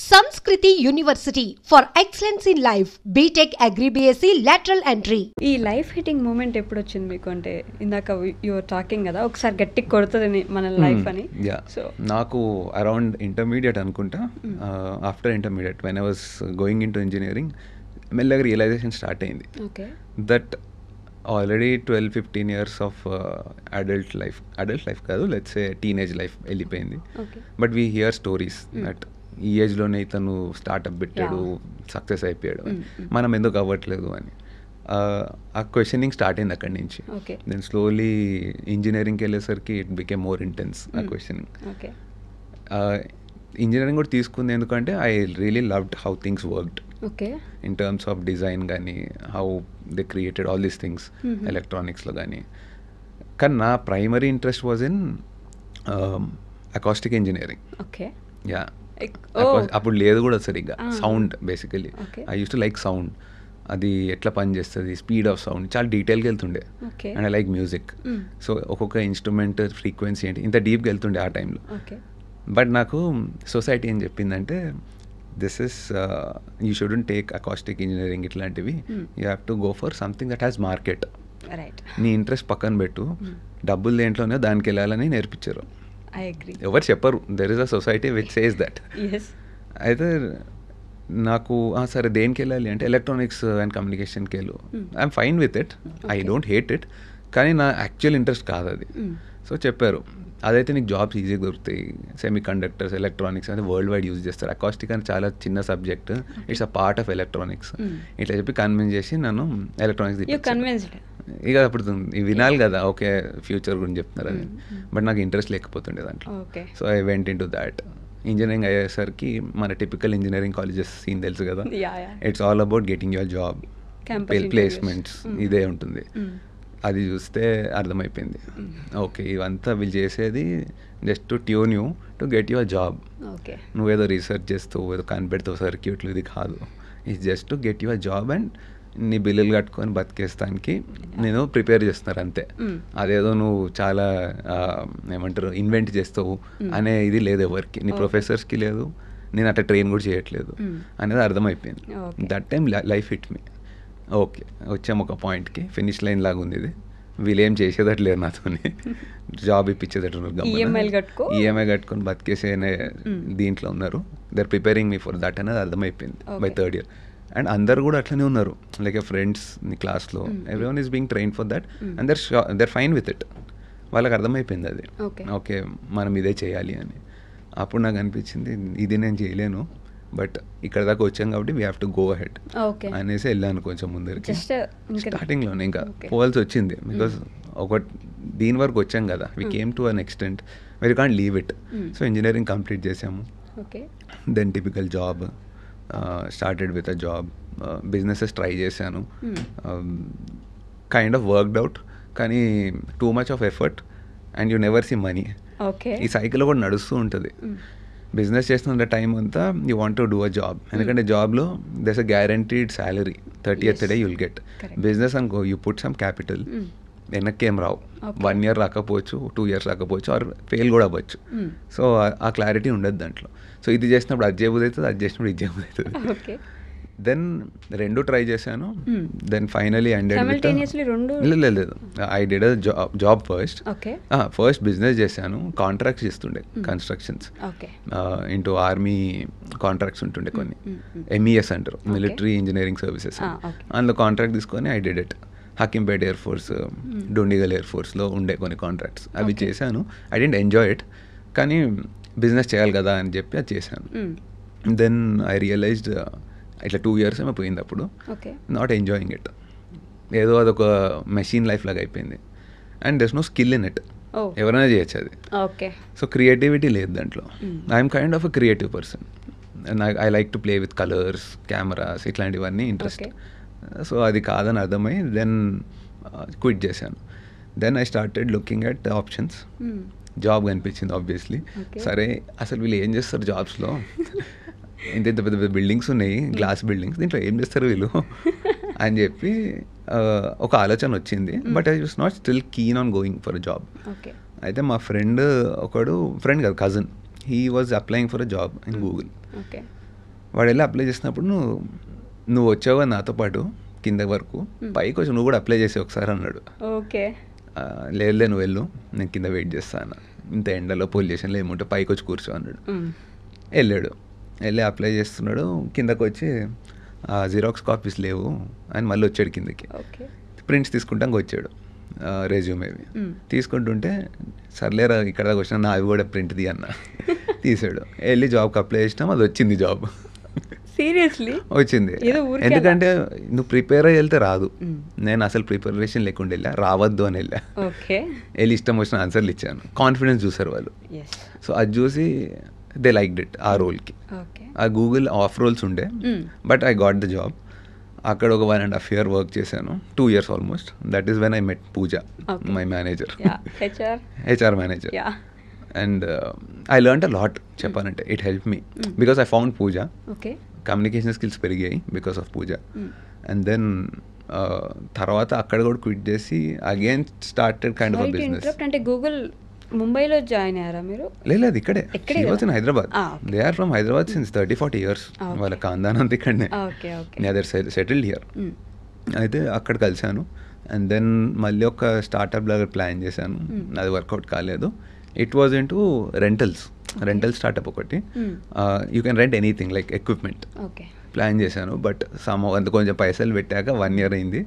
Samskriti University for excellence in life. BTech Agri BSc lateral entry. ఈ life hitting moment ఎప్పుడు వచ్చింది మీకు? అంటే ఇందాక యువర్ టాకింగ్ కదా, ఒకసారి గట్టిగా కొడుతుంది మన లైఫ్ అని. సో నాకు అరౌండ్ ఇంటర్మీడియట్ అనుకుంటా, after intermediate when I was going in to engineering మెల్లగా రియలైజేషన్ స్టార్ట్ అయింది that already 12-15 years of adult life కాదు, లెట్స్ సే టీనేజ్ లైఫ్ వెళ్ళిపోయింది. But we here stories that ఈ ఏజ్లోనే ఇతను స్టార్ట్అప్ పెట్టాడు, సక్సెస్ అయిపోయాడు, మనం ఎందుకు అవ్వట్లేదు అని ఆ క్వశ్చనింగ్ స్టార్ట్ అయింది అక్కడి నుంచి. దెన్ స్లోలీ ఇంజనీరింగ్కి వెళ్ళేసరికి ఇట్ బికేమ్ మోర్ ఇంటెన్స్ ఆ క్వశ్చనింగ్. ఇంజనీరింగ్ కూడా తీసుకుంది ఎందుకంటే I really loved how things worked in terms of design కానీ, how they created all these things ఎలక్ట్రానిక్స్లో కానీ. కానీ నా primary interest was in acoustic engineering. Yeah, అప్పుడు లేదు కూడా సరిగ్గా sound. Basically I use to like sound, అది ఎట్లా పనిచేస్తుంది, స్పీడ్ ఆఫ్ సౌండ్, చాలా డీటెయిల్గా వెళ్తుండే. And I like music, so ఒక్కొక్క ఇన్స్ట్రుమెంట్ ఫ్రీక్వెన్సీ ఏంటి ఇంత డీప్గా వెళ్తుండే ఆ టైంలో. బట్ నాకు సొసైటీ ఏం చెప్పిందంటే this is you shouldn't take acoustic engineering ఇట్లాంటివి, you have to go for something that has market. నీ ఇంట్రెస్ట్ పక్కన పెట్టు, డబ్బులు దేంట్లోనే దానికి వెళ్ళాలని నేర్పించారు. ఎవరు చెప్పరు, there is a society which says that. అయితే నాకు సరే దేనికి వెళ్ళాలి అంటే ఎలక్ట్రానిక్స్ అండ్ కమ్యూనికేషన్కి వెళ్ళు, I'm fine with it, I don't hate it, కానీ నా యాక్చువల్ ఇంట్రెస్ట్ కాదు అది. సో చెప్పారు అదైతే నీకు జాబ్స్ ఈజీగా దొరుకుతాయి, సెమీ కండక్టర్స్ ఎలక్ట్రానిక్స్ అనేది వరల్డ్ వైడ్ యూజ్ చేస్తారు, అకాస్టిక్ అని చాలా చిన్న subject, it's a part of electronics ఇట్లా చెప్పి కన్విన్స్ చేసి నన్ను ఎలక్ట్రానిక్స్. ఇక అప్పుడు వినాలి కదా, ఓకే ఫ్యూచర్ గురించి చెప్తున్నారు అని. బట్ నాకు ఇంట్రెస్ట్ లేకపోతుండే దాంట్లో. So I went in to that. Engineering అయ్యేసరికి మన టిపికల్ ఇంజనీరింగ్ కాలేజెస్ సీన్ తెలుసు కదా, it's all about getting your job, placements, ఇదే ఉంటుంది. అది చూస్తే అర్థమైపోయింది, ఓకే ఇవంతా వీళ్ళు చేసేది just to tune you to get your job. నువ్వేదో రీసెర్చ్ చేస్తావు, ఏదో కనిపెడతావు సర్క్యూట్లు, ఇది కాదు, it's just to get your job and నీ బిల్లులు కట్టుకొని బతికేస్తానికి నేను ప్రిపేర్ చేస్తున్నారు అంతే. అదేదో నువ్వు చాలా ఏమంటారు ఇన్వెంట్ చేస్తావు అనే ఇది లేదు ఎవరికి, నీ ప్రొఫెసర్స్కి లేదు, నేను అట్లా ట్రైన్ కూడా చేయట్లేదు అనేది అర్థమైపోయింది. That time life hit me. Okay వచ్చాము ఒక పాయింట్కి, ఫినిష్ లైన్ లాగా ఉంది ఇది, వీళ్ళేం చేసేదట్టు లేదు నాతోని, జాబ్ ఇప్పించేదట్టు, ఈఎంఐ కట్టుకొని బతికేసే దీంట్లో ఉన్నారు. They are preparing me for that అనేది అర్థమైపోయింది బై థర్డ్ ఇయర్. అండ్ అందరు కూడా అట్లనే ఉన్నారు, లైక్ ఫ్రెండ్స్ నీ క్లాస్లో everyone is being train for that and they're fine with it. వాళ్ళకి అర్థమైపోయింది అది, ఓకే మనం ఇదే చేయాలి అని. అప్పుడు నాకు అనిపించింది ఇది నేను చేయలేను, బట్ ఇక్కడ దాకా వచ్చాం కాబట్టి we have to go ahead అనేసి వెళ్ళాను కొంచెం ముందరికి. స్టార్టింగ్లోనే ఇంకా పోవాల్సి వచ్చింది, బికాస్ ఒక దీని వరకు వచ్చాం కదా, we came to an extent where you can't leave it. So engineering complete చేసాము, then typical job, started with a job, businesses try చేశాను, కైండ్ ఆఫ్ వర్క్డ్ అవుట్, కానీ too much of effort and you never see money. ఈ cycle కూడా నడుస్తూ ఉంటుంది. Business చేస్తున్న time అంతా you want to do a job, ఎందుకంటే జాబ్లో there's a guaranteed salary, 30th day you'll get. Business అనుకో యూ పుట్ సమ్ క్యాపిటల్, వెనక్కి ఏం రావు, 1 year రాకపోవచ్చు, 2 years రాకపోవచ్చు, ఆర్ ఫెయిల్ కూడా అవ్వచ్చు. సో ఆ క్లారిటీ ఉండదు దాంట్లో. సో ఇది చేసినప్పుడు అది చేయబుద్ధి అవుతుంది, అది చేసినప్పుడు ఇది చేయబుద్ధి అవుతుంది. దెన్ రెండు ట్రై చేశాను, దెన్ ఫైనలీ లేదు I did a job first business చేశాను, కాంట్రాక్ట్స్ ఇస్తుండే కన్స్ట్రక్షన్స్ ఇంటూ ఆర్మీ కాంట్రాక్ట్స్ ఉంటుండే కొన్ని, MES అంటారు, మిలిటరీ ఇంజనీరింగ్ సర్వీసెస్. అందులో కాంట్రాక్ట్ తీసుకొని I did it. Hakimpet air force, Dundigal air ఫోర్స్లో ఉండే కొన్ని కాంట్రాక్ట్స్, అవి చేశాను. ఐ డెంట్ ఎంజాయ్ ఇట్, కానీ బిజినెస్ చేయాలి కదా అని చెప్పి అది చేశాను. దెన్ ఐ రియలైజ్డ్ ఇట్లా 2 years ఏమో పోయింది అప్పుడు, నాట్ ఎంజాయింగ్ ఇట్, ఏదో అదొక మెషిన్ లైఫ్ లాగా అయిపోయింది. And there's no skill in it, ఎవరైనా చేయొచ్చు అది. సో క్రియేటివిటీ లేదు దాంట్లో. I'm kind of a creative person, I like to play with colours, cameras, ఇట్లాంటివన్నీ ఇంట్రెస్ట్. సో అది కాదని అర్థమై దెన్ క్విట్ చేశాను. Then I started looking at options. Job కనిపించింది ఆబ్వియస్లీ. సరే అసలు వీళ్ళు ఏం చేస్తారు జాబ్స్లో, ఇంత ఇంత పెద్ద పెద్ద బిల్డింగ్స్ ఉన్నాయి, గ్లాస్ బిల్డింగ్స్, దీంట్లో ఏం చేస్తారు వీళ్ళు అని చెప్పి ఒక ఆలోచన వచ్చింది. But I was not still keen on going for a job. అయితే మా ఫ్రెండ్ కాదు cousin, he was applying for a job in Google. వాడు వెళ్ళి అప్లై చేసినప్పుడు నువ్వు వచ్చావు నాతో పాటు కింద వరకు, పైకి వచ్చి నువ్వు కూడా అప్లై చేసి ఒకసారి అన్నాడు. ఓకే, లేదులే నువ్వు వెళ్ళు, నేను కింద వెయిట్ చేస్తాను, ఇంత ఎండలో పొల్యూషన్లో ఏముంటే పైకి వచ్చి కూర్చో అన్నాడు. వెళ్ళాడు, వెళ్ళి అప్లై చేస్తున్నాడు. కిందకు వచ్చి జిరాక్స్ కాపీస్ లేవు అని మళ్ళీ వచ్చాడు కిందకి. ప్రింట్స్ తీసుకుంటానికి వచ్చాడు రెజ్యూమేవి. తీసుకుంటుంటే సర్లేరా ఇక్కడ దాకా వచ్చినా నా అవి కూడా ప్రింట్ తీ అన్న. తీసాడు, వెళ్ళి జాబ్కి అప్లై చేసినాం, అది వచ్చింది జాబ్. సీరియస్లీ వచ్చింది. ఎందుకంటే నువ్వు ప్రిపేర్ అయ్యి వెళ్తే రాదు. నేను అసలు ప్రిపరేషన్ లేకుండా వెళ్ళా, రావద్దు అని వెళ్ళా. వెళ్ళి ఇష్టం వచ్చిన ఆన్సర్లు ఇచ్చాను. కాన్ఫిడెన్స్ చూసారు వాళ్ళు. సో అది చూసి దే లైక్డ్ ఇట్ ఆ రోల్కి. ఆ గూగుల్ ఆఫ్ రోల్స్ ఉండే, but I got the job. అక్కడ ఒక 1.5 year వర్క్ చేశాను, 2 years almost. That is when I met Pooja, my manager, HR manager. And I learn a lot చెప్పాలంటే. It help me because I found Pooja. Communication skills పెరిగాయి because of Pooja. And then తర్వాత అక్కడ కూడా quit చేసి again started kind of business. అంటే Google ముంబైలో జాయిన్ అయ్యారా మీరు? లేదు, ఇక్కడే. In Hyderabad. They are from Hyderabad since 30-40 years. వాళ్ళ ఖాందాన్ అంతా ఇక్కడనే. Other settled here. అయితే అక్కడ కలిశాను. అండ్ దెన్ మళ్ళీ ఒక స్టార్ట్అప్ లాగా ప్లాన్ చేశాను, అది వర్కౌట్ కాలేదు. It was in to rental startup ఒకటి. You can rent anything like equipment. Plan చేశాను, బట్ అంత కొంచెం పైసలు పెట్టాక 1 year అయింది,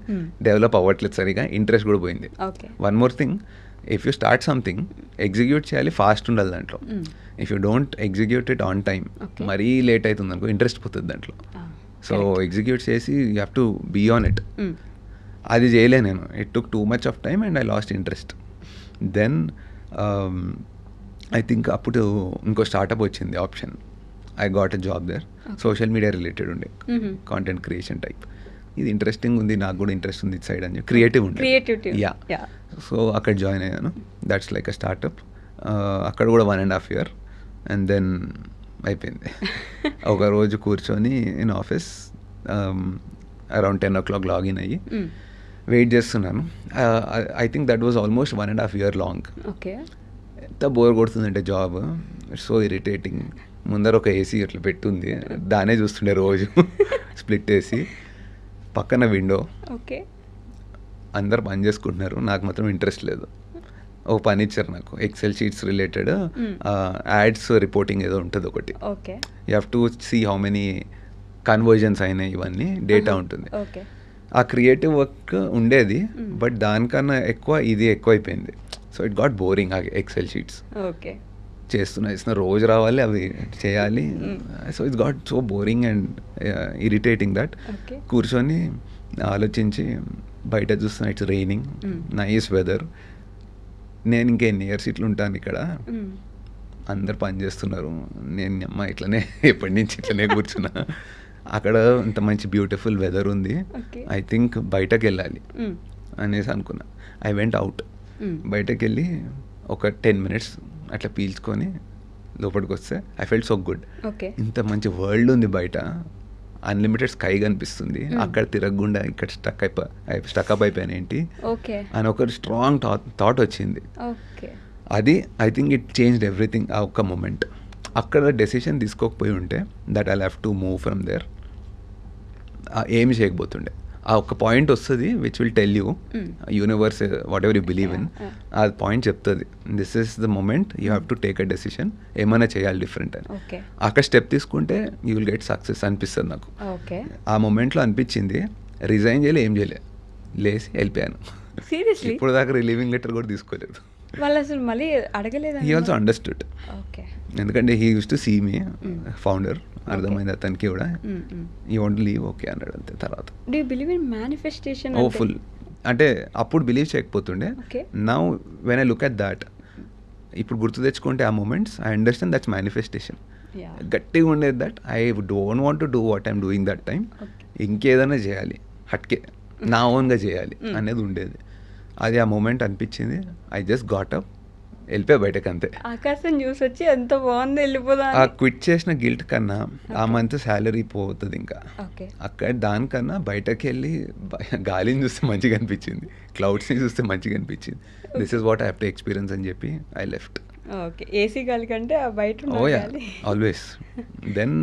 డెవలప్ అవ్వట్లేదు సరిగా, ఇంట్రెస్ట్ కూడా పోయింది. One more thing, if you start something execute చేయాలి, ఫాస్ట్ ఉండాలి దాంట్లో. If you don't execute it on time, మరీ లేట్ అవుతుంది అనుకో, ఇంట్రెస్ట్ పోతుంది దాంట్లో. సో ఎగ్జిక్యూట్ చేసి you have to be on it. అది చేయలే నేను. It took too much of time and I lost interest. Then I think అప్పుడు ఇంకో స్టార్ట్అప్ వచ్చింది, option. I got a job there. Social media related ఉండే, content creation type. ఇది interesting ఉంది, నాకు కూడా ఇంట్రెస్ట్ ఉంది ఇట్ సైడ్ అని చెప్పి, క్రియేటివ్ ఉండే. యా, సో అక్కడ జాయిన్ అయ్యాను. That's like a startup. అక్కడ కూడా 1.5 year. అండ్ దెన్ అయిపోయింది. ఒక రోజు కూర్చొని in office around 10 o'clock login అయ్యి వెయిట్ చేస్తున్నాను. I think that was almost 1.5 year long. ఎంత బోర్ కొడుతుందంటే జాబ్, ఇట్స్ సో ఇరిటేటింగ్. ముందర ఒక ఏసీ అట్లా పెట్టుంది, దానే చూస్తుండే రోజు. స్ప్లిట్ ఏసీ, పక్కన విండో, అందరు పని చేసుకుంటున్నారు, నాకు మాత్రం ఇంట్రెస్ట్ లేదు. ఒక పని ఇచ్చారు నాకు, excel sheets related ads reporting ఏదో ఉంటుంది ఒకటి. You have to see how many conversions అయినాయి, ఇవన్నీ డేటా ఉంటుంది. ఆ క్రియేటివ్ వర్క్ ఉండేది, బట్ దానికన్నా ఎక్కువ ఇది ఎక్కువైపోయింది. So it got boring. ఆ ఎక్సెల్ షీట్స్ చేస్తున్నా రోజు రావాలి, అవి చేయాలి. So it's got so boring and irritating that కూర్చొని ఆలోచించి బయట చూస్తున్నా, ఇట్స్ రైనింగ్, నైస్ వెదర్. నేను ఇంకెన్ని ఇయర్స్ ఇట్లా ఉంటాను ఇక్కడ, అందరు పని చేస్తున్నారు, నేను అమ్మ ఇట్లనే ఎప్పటి నుంచి ఇట్లనే కూర్చున్నా. అక్కడ ఇంత మంచి బ్యూటిఫుల్ వెదర్ ఉంది, ఐ థింక్ బయటకు వెళ్ళాలి అనేసి అనుకున్నా. I went out. బయటకు వెళ్ళి ఒక 10 minutes అట్లా పీల్చుకొని లోపలికి వస్తే ఐ ఫెల్ట్ సో గుడ్. ఇంత మంచి వరల్డ్ ఉంది బయట, అన్లిమిటెడ్ స్కై కనిపిస్తుంది. అక్కడ తిరగకుండా ఇక్కడ స్టక్అప్ అయిపోయాను ఏంటి అని ఒక స్ట్రాంగ్ థాట్ వచ్చింది. అది I think it changed everything. ఆ ఒక్క మూమెంట్ అక్కడ డెసిషన్ తీసుకోకపోయి ఉంటే that I have to move from there, ఏమి చేయకపోతుండే. ఆ ఒక పాయింట్ వస్తుంది which will tell you, universe whatever you believe in, ఆ పాయింట్ చెప్తుంది this is the moment you have to take a decision, ఏమైనా చేయాలి డిఫరెంట్ అని. అక్కడ స్టెప్ తీసుకుంటే యూ విల్ గెట్ సక్సెస్ అనిపిస్తుంది నాకు. ఆ మూమెంట్లో అనిపించింది. రిజైన్ చేయలే, ఏం చేయలే, లేసి వెళ్ళిపోయాను. ఇప్పుడు దాకా రిలీవింగ్ లెటర్ కూడా తీసుకోలేదు. వాళ్ళు అసలు మళ్ళీ అడగలేదు. హీ ఆల్సో అండర్స్టూడ్, ఎందుకంటే he used to see me founder, అర్థమైంది అతనికి కూడా. యూ వాంట్ లీవ్, ఓకే అన్నాడు అంతే. తర్వాత do you believe in manifestation? Oh full. అంటే అప్పుడు బిలీవ్ చేయకపోతుండే. Now when I look at that, ఇప్పుడు గుర్తు తెచ్చుకుంటే ఆ moments, I understand that's manifestation. గట్టిగా ఉండేది that I don't want to do what I'm doing that time, ఇంకేదైనా చేయాలి, హట్కే నా ఓన్గా చేయాలి అనేది ఉండేది. అది ఆ మూమెంట్ అనిపించింది. ఐ జస్ట్ గాట్ అప్, వెళ్ళిపోయా బయటకు అంతే. ఆకాశం చూసి వచ్చి ఎంత బాగుంది, వెళ్ళిపోదా. ఆ క్విట్ చేసిన గిల్ట్ కన్నా ఆ మంత్ శాలరీ పోతుంది ఇంకా. అక్కడ దానికన్నా బయటకు వెళ్ళి గాలిని చూస్తే మంచిగా అనిపించింది, క్లౌడ్స్ని చూస్తే మంచిగా అనిపించింది. This is what I have to experience అని చెప్పి ఐ లెఫ్ట్. ఓకే, ఏసీ గాలి కంటే బయట ఆల్వేస్. దెన్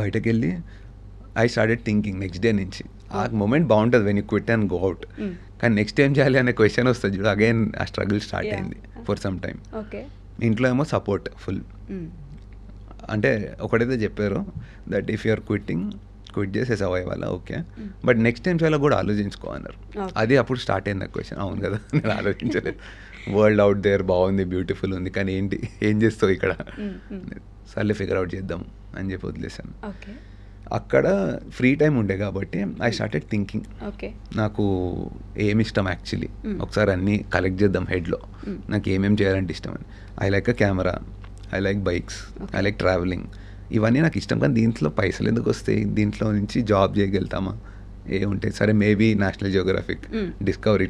బయటకు వెళ్ళి I started thinking next day నుంచి. ఆ మూమెంట్ బాగుంటుంది when you quit and go out. కానీ నెక్స్ట్ ఏం చేయాలి అనే క్వశ్చన్ వస్తుంది చూడు, అగైన్ ఆ స్ట్రగుల్ స్టార్ట్ అయింది ఫర్ సమ్ టైమ్. ఇంట్లో ఏమో సపోర్ట్ ఫుల్. అంటే ఒకటైతే చెప్పారు దట్ ఇఫ్ యూఆర్ క్విట్ చేసే సర్వైవ్ వల్ల ఓకే, బట్ నెక్స్ట్ టైం చాలా కూడా ఆలోచించుకో అన్నారు. అది అప్పుడు స్టార్ట్ అయింది క్వశ్చన్. అవును కదా, నేను ఆలోచించలేదు. వరల్డ్ అవుట్ దేర్ బాగుంది, బ్యూటిఫుల్ ఉంది, కానీ ఏంటి ఏం చేస్తావు ఇక్కడ, సర్లే ఫిగర్ అవుట్ చేద్దాం అని చెప్పి వదిలేసాను. అక్కడ ఫ్రీ టైం ఉండే కాబట్టి ఐ స్టార్టెడ్ థింకింగ్ నాకు ఏమి ఇష్టం యాక్చువల్లీ. ఒకసారి అన్నీ కలెక్ట్ చేద్దాం హెడ్లో, నాకు ఏమేమి చేయాలంటే ఇష్టం అని. I like a camera, I like bikes, I like travelling. ఇవన్నీ నాకు ఇష్టం, కానీ దీంట్లో పైసలు ఎందుకు వస్తాయి, దీంట్లో నుంచి జాబ్ చేయగలుగుతామా, ఏ ఉంటాయి, సరే మేబీ నేషనల్ జియోగ్రఫిక్, డిస్కవరీ